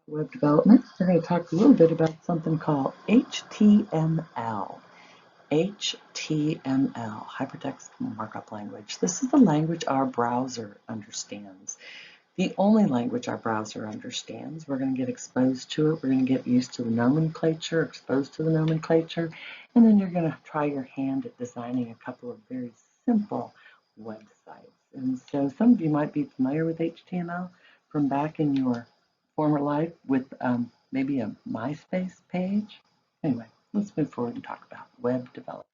Web development. We're going to talk a little bit about something called HTML. HTML, Hypertext Markup Language. This is the language our browser understands. The only language our browser understands. We're going to get exposed to it. We're going to get used to the nomenclature, exposed to the nomenclature, and then you're going to try your hand at designing a couple of very simple websites. And so some of you might be familiar with HTML from back in your former life with maybe a MySpace page. Anyway, let's move forward and talk about web development.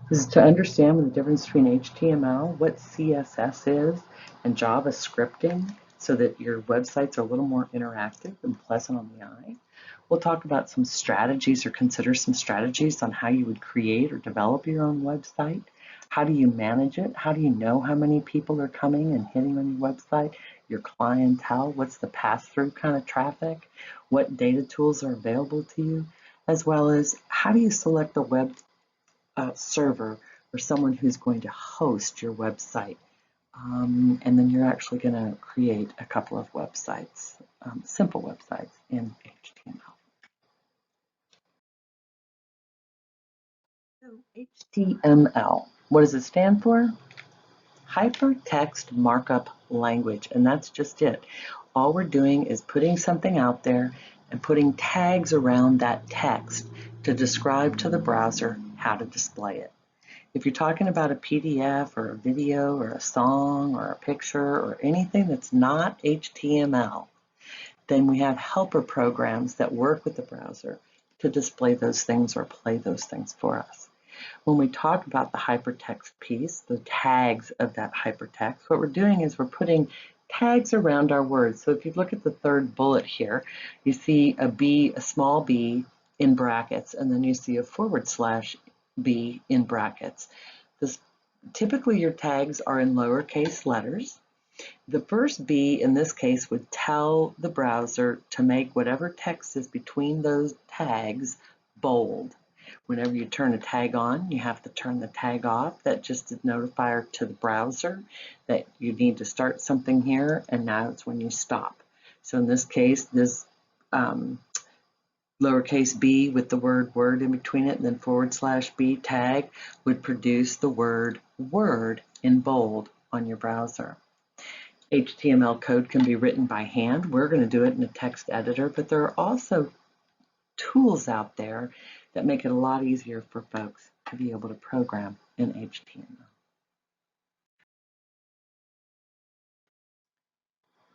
This is to understand the difference between HTML, what CSS is, and JavaScripting so that your websites are a little more interactive and pleasant on the eye. We'll talk about some strategies or consider some strategies on how you would create or develop your own website. How do you manage it? How do you know how many people are coming and hitting on your website? Your clientele, what's the pass-through kind of traffic? What data tools are available to you? As well as how do you select the web server or someone who's going to host your website? And then you're actually going to create a couple of websites, simple websites in HTML. So HTML, what does it stand for? Hypertext Markup Language, and that's just it. All we're doing is putting something out there and putting tags around that text to describe to the browser how to display it. If you're talking about a PDF or a video or a song or a picture or anything that's not HTML, then we have helper programs that work with the browser to display those things or play those things for us. When we talk about the hypertext piece, the tags of that hypertext, what we're doing is we're putting tags around our words. So if you look at the third bullet here, you see a B, a small b in brackets, and then you see a /B in brackets. Typically your tags are in lowercase letters. The first B in this case would tell the browser to make whatever text is between those tags bold. Whenever you turn a tag on, you have to turn the tag off. That just is a notifier to the browser that you need to start something here, and now it's when you stop. So in this case, this lowercase b with the word in between it and then /B tag would produce the word word in bold on your browser. HTML code can be written by hand. We're going to do it in a text editor, but there are also tools out there that make it a lot easier for folks to be able to program in HTML.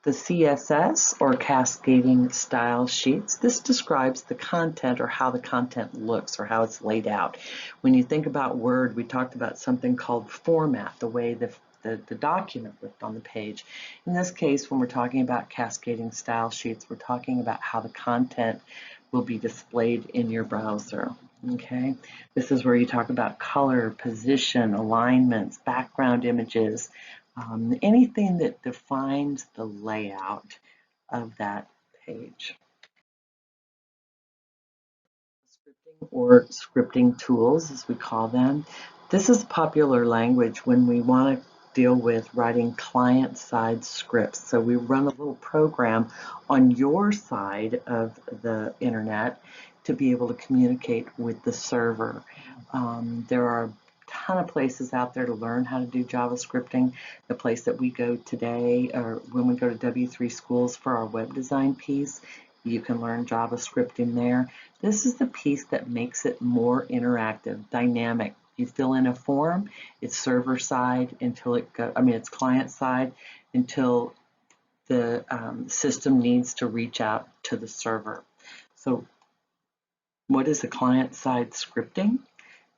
The CSS, or cascading style sheets, this describes the content or how the content looks or how it's laid out. When you think about Word, we talked about something called format, the way the document looked on the page. In this case, when we're talking about cascading style sheets, we're talking about how the content will be displayed in your browser. Okay, this is where you talk about color, position, alignments, background images, anything that defines the layout of that page. Scripting, or scripting tools as we call them. This is popular language when we want to deal with writing client-side scripts. So we run a little program on your side of the internet to be able to communicate with the server. There are a ton of places out there to learn how to do JavaScripting. The place that we go today, or when we go to W3 Schools for our web design piece, you can learn JavaScript in there. This is the piece that makes it more interactive, dynamic. You fill in a form, it's server side until it's client side until the system needs to reach out to the server. So what is the client side scripting?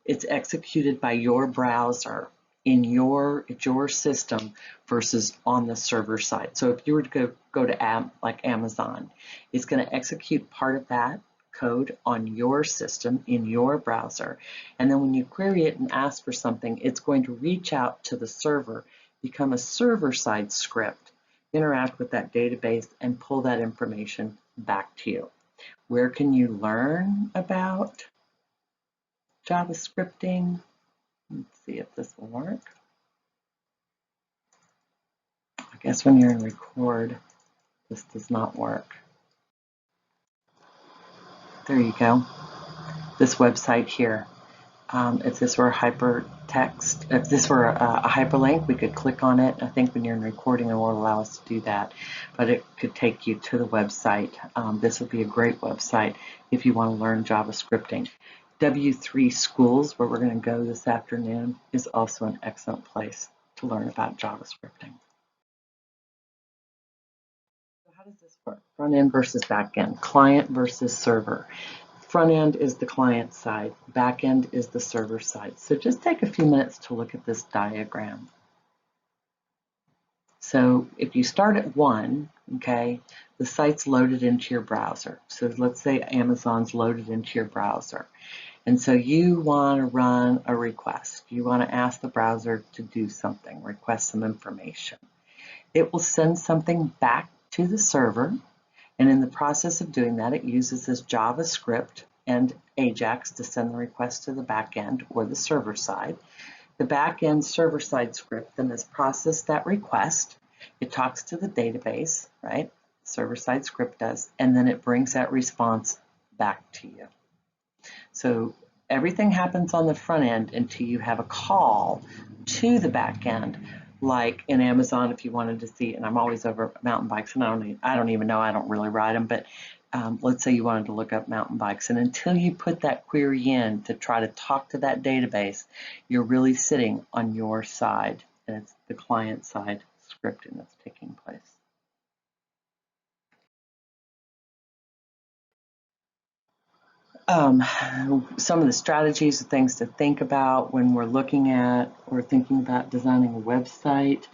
It's executed by your browser in your system versus on the server side. So if you were to go to like Amazon, it's going to execute part of that code on your system in your browser, and then when you query it and ask for something, it's going to reach out to the server, become a server-side script, interact with that database, and pull that information back to you. Where can you learn about JavaScripting? Let's see if this will work. guess when you're in record, this does not work. There you go. This website here. If this were a hypertext, if this were a hyperlink, we could click on it. I think when you're in recording, it won't allow us to do that, but it could take you to the website. This would be a great website if you want to learn JavaScripting. W3 Schools, where we're going to go this afternoon, is also an excellent place to learn about JavaScripting. So how does this work? Front end versus back end, client versus server. Front end is the client side, back end is the server side. So just take a few minutes to look at this diagram. So if you start at 1, okay, the site's loaded into your browser. So let's say Amazon's loaded into your browser. And so you want to run a request. You want to ask the browser to do something, request some information. It will send something back to the server. And in the process of doing that, it uses this JavaScript and Ajax to send the request to the back end or the server side. The back end server side script then has processed that request. It talks to the database, right? Server side script does, and then it brings that response back to you. So everything happens on the front end until you have a call to the back end. Like in Amazon, if you wanted to see, and I'm always over mountain bikes, and I don't even know, I don't really ride them, but let's say you wanted to look up mountain bikes, and until you put that query in to try to talk to that database, you're really sitting on your side, and it's the client side scripting that's taking place. Some of the strategies, the things to think about when we're looking at or thinking about designing a website,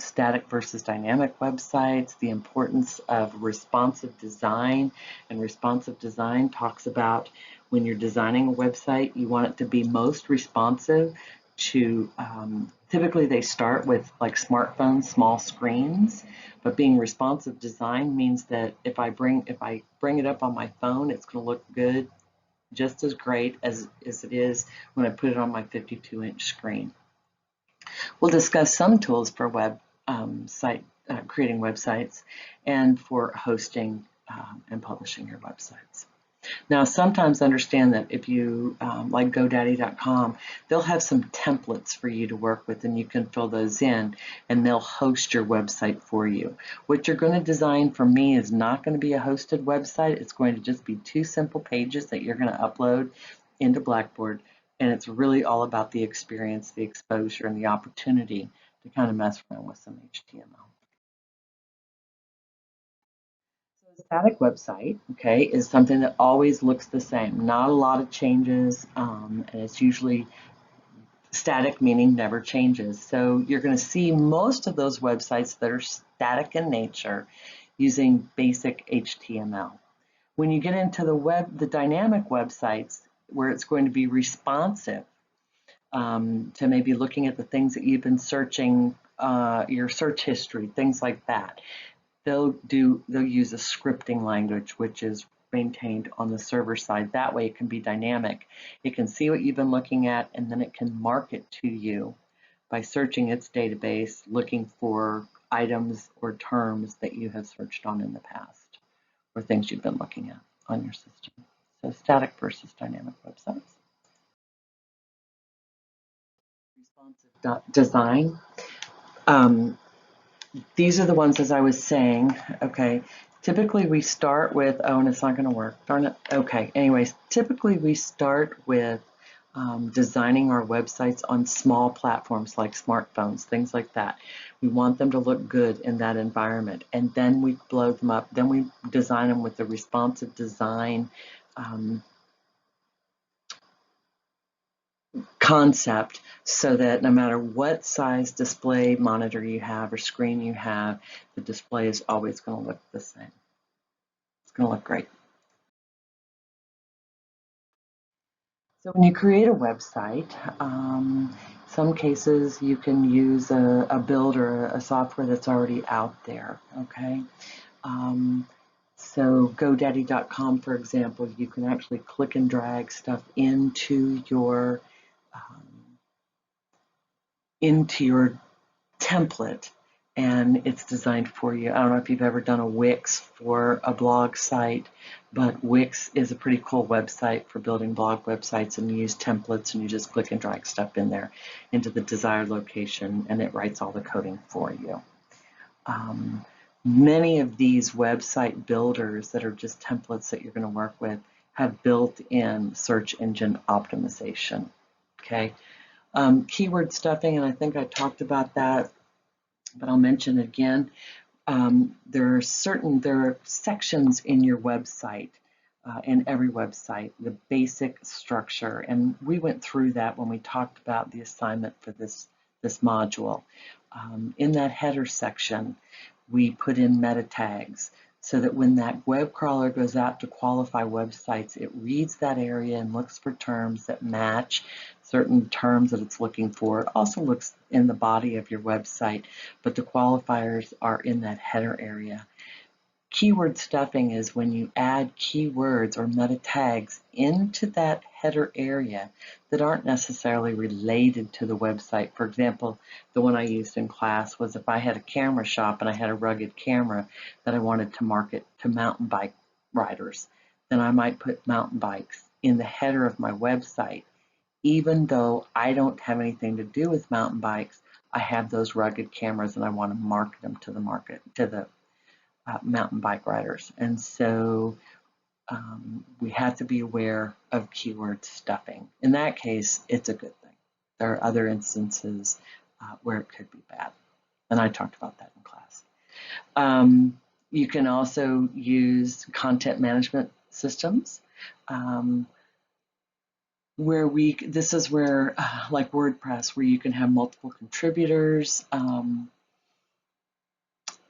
static versus dynamic websites, the importance of responsive design. And responsive design talks about when you're designing a website, you want it to be most responsive to, typically they start with like smartphones, small screens, but being responsive design means that if I bring it up on my phone, it's going to look good, just as great as it is when I put it on my 52-inch screen. We'll discuss some tools for creating websites and for hosting and publishing your websites. Now, sometimes understand that if you, like GoDaddy.com, they'll have some templates for you to work with, and you can fill those in, and they'll host your website for you. What you're going to design for me is not going to be a hosted website. It's going to just be 2 simple pages that you're going to upload into Blackboard, and it's really all about the experience, the exposure, and the opportunity to kind of mess around with some HTML. A static website, okay, is something that always looks the same. Not a lot of changes, and it's usually static, meaning never changes. So you're going to see most of those websites that are static in nature using basic HTML. When you get into the dynamic websites, where it's going to be responsive to maybe looking at the things that you've been searching, your search history, things like that. They'll use a scripting language, which is maintained on the server side. That way it can be dynamic. It can see what you've been looking at, and then it can mark it to you by searching its database, looking for items or terms that you have searched on in the past, or things you've been looking at on your system. So static versus dynamic websites. Responsive design. These are the ones, as I was saying, okay, typically we start with, oh, and it's not going to work, darn it. Okay, anyways, typically we start with designing our websites on small platforms like smartphones, things like that. We want them to look good in that environment, and then we blow them up. Then we design them with the responsive design concept, so that no matter what size display monitor you have or screen you have, the display is always going to look the same. It's going to look great. So when you create a website, some cases you can use a build or a software that's already out there, okay? So GoDaddy.com, for example, you can actually click and drag stuff into your template, and it's designed for you. I don't know if you've ever done a Wix for a blog site, but Wix is a pretty cool website for building blog websites, and you use templates and you just click and drag stuff in there into the desired location, and it writes all the coding for you. Many of these website builders that are just templates that you're going to work with have built-in search engine optimization. Okay, keyword stuffing, and I think I talked about that, but I'll mention it again. There are sections in your website, in every website, the basic structure, and we went through that when we talked about the assignment for this module. In that header section, we put in meta tags so that when that web crawler goes out to qualify websites, it reads that area and looks for terms that match certain terms that it's looking for. It also looks in the body of your website, but the qualifiers are in that header area. Keyword stuffing is when you add keywords or meta tags into that header area that aren't necessarily related to the website. For example, the one I used in class was if I had a camera shop and I had a rugged camera that I wanted to market to mountain bike riders, then I might put mountain bikes in the header of my website. Even though I don't have anything to do with mountain bikes, I have those rugged cameras and I want to market them to the mountain bike riders. And so we have to be aware of keyword stuffing. In that case, it's a good thing. There are other instances where it could be bad, and I talked about that in class. You can also use content management systems. This is where, like WordPress, where you can have multiple contributors,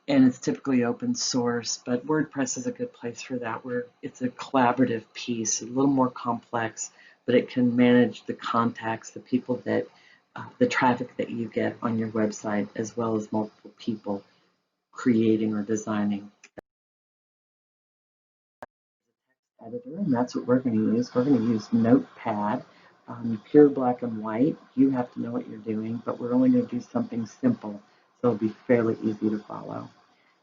and it's typically open source, but WordPress is a good place for that, where it's a collaborative piece, a little more complex, but it can manage the contacts, the people that, the traffic that you get on your website, as well as multiple people creating or designing. Editor, and that's what we're going to use. We're going to use Notepad, pure black and white. You have to know what you're doing, but we're only going to do something simple, so it'll be fairly easy to follow.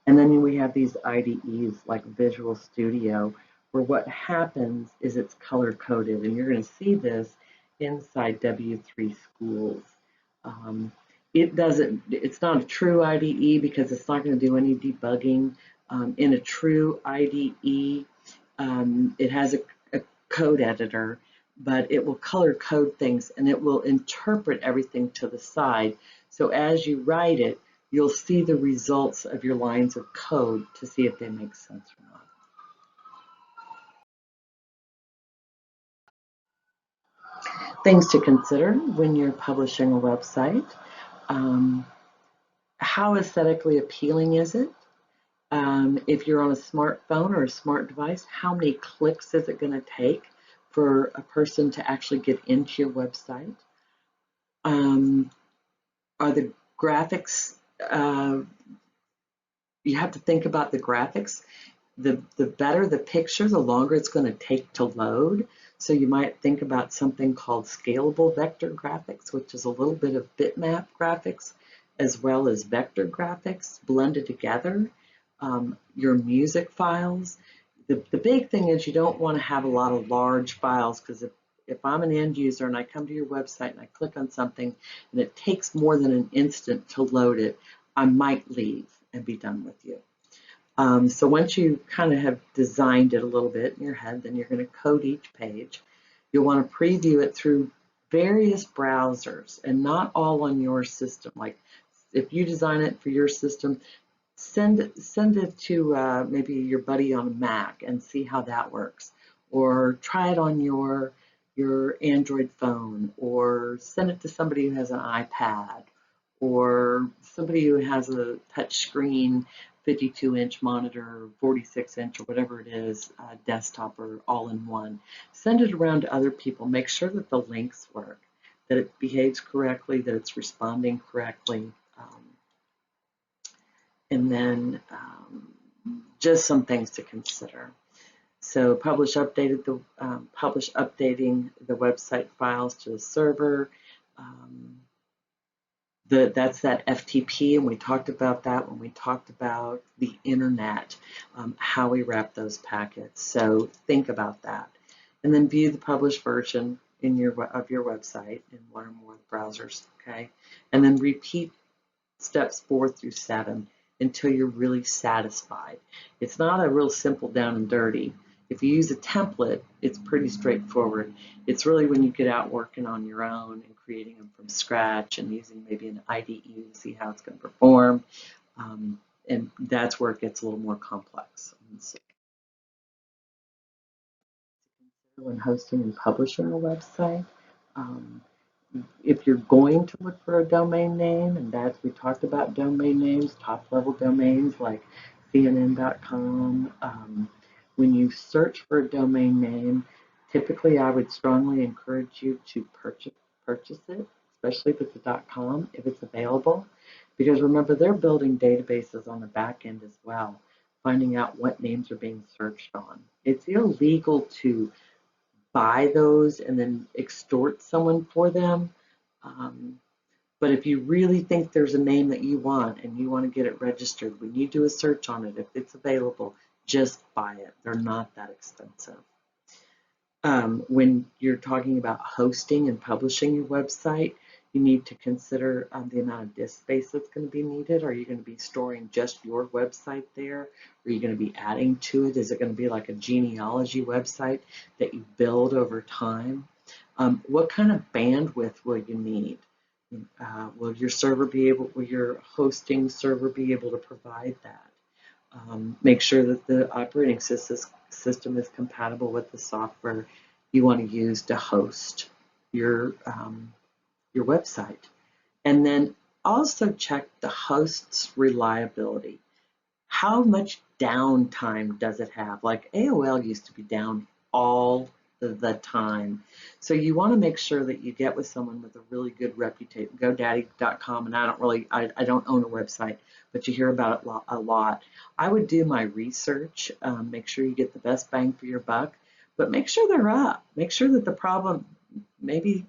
And then we have these IDEs like Visual Studio, where what happens is it's color coded, and you're going to see this inside W3 Schools. It's not a true IDE because it's not going to do any debugging. In a true IDE, it has a code editor, but it will color code things and it will interpret everything to the side. So as you write it, you'll see the results of your lines of code to see if they make sense or not. Things to consider when you're publishing a website. How aesthetically appealing is it? If you're on a smartphone or a smart device, how many clicks is it going to take for a person to actually get into your website? Are the graphics, you have to think about the graphics. The better the picture, the longer it's going to take to load. So you might think about something called scalable vector graphics, which is a little bit of bitmap graphics as well as vector graphics blended together. Your music files. The big thing is you don't want to have a lot of large files, because if I'm an end user and I come to your website and I click on something and it takes more than an instant to load it, I might leave and be done with you. So once you kind of have designed it a little bit in your head, then you're going to code each page. You'll want to preview it through various browsers, and not all on your system. Like if you design it for your system, send it to maybe your buddy on a Mac and see how that works, or try it on your Android phone, or send it to somebody who has an iPad, or somebody who has a touch screen 52-inch monitor, 46-inch, or whatever it is, desktop or all-in-one. Send it around to other people. Make sure that the links work, that it behaves correctly, that it's responding correctly. And then just some things to consider. So publish updating the website files to the server. That's that FTP, and we talked about that when we talked about the internet, how we wrap those packets. So think about that. And then view the published version of your website in one or more browsers, okay? And then repeat steps 4 through 7 until you're really satisfied. It's not a real simple down and dirty. If you use a template, it's pretty straightforward. It's really when you get out working on your own and creating them from scratch and using maybe an IDE to see how it's going to perform. And that's where it gets a little more complex. So when hosting and publishing a website, if you're going to look for a domain name, and that's, we talked about domain names, top level domains like CNN.com. When you search for a domain name, typically I would strongly encourage you to purchase it, especially if it's a .com, if it's available, because remember, they're building databases on the back end as well, finding out what names are being searched on. It's illegal to buy those and then extort someone for them. But if you really think there's a name that you want and you want to get it registered, when you do a search on it, if it's available, just buy it. They're not that expensive. When you're talking about hosting and publishing your website, you need to consider the amount of disk space that's going to be needed. Are you going to be storing just your website there? Are you going to be adding to it? Is it going to be like a genealogy website that you build over time? What kind of bandwidth will you need? Will your hosting server be able to provide that? Make sure that the operating system is compatible with the software you want to use to host your website. And then also check the host's reliability. How much downtime does it have? Like AOL used to be down all the time. So you want to make sure that you get with someone with a really good reputation. GoDaddy.com, and I don't own a website, but you hear about it a lot. I would do my research, make sure you get the best bang for your buck, but make sure they're up. Make sure that the problem, maybe,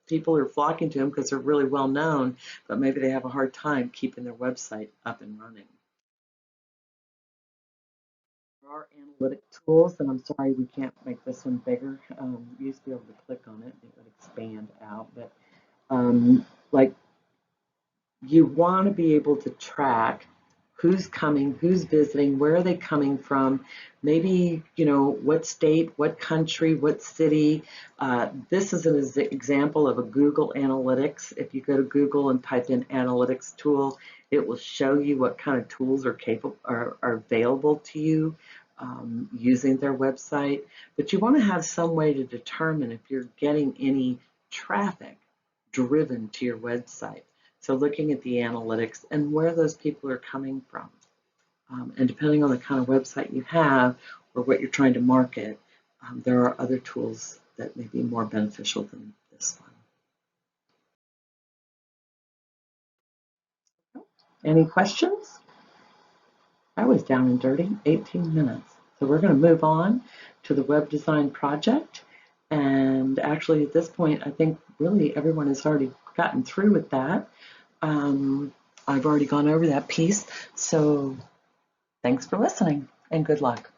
people are flocking to them because they're really well known, but maybe they have a hard time keeping their website up and running. There are analytic tools, and I'm sorry we can't make this one bigger. You used to be able to click on it and it would expand out, but like you want to be able to track who's coming, who's visiting, where are they coming from, maybe, what state, what country, what city. This is an example of a Google Analytics. If you go to Google and type in analytics tool, it will show you what kind of tools are available to you using their website. But you want to have some way to determine if you're getting any traffic driven to your website. So looking at the analytics and where those people are coming from. And depending on the kind of website you have or what you're trying to market, there are other tools that may be more beneficial than this one. Any questions? I was down and dirty, 18 minutes. So we're going to move on to the web design project. And actually at this point, I think really everyone has already gotten through with that. I've already gone over that piece. So thanks for listening and good luck.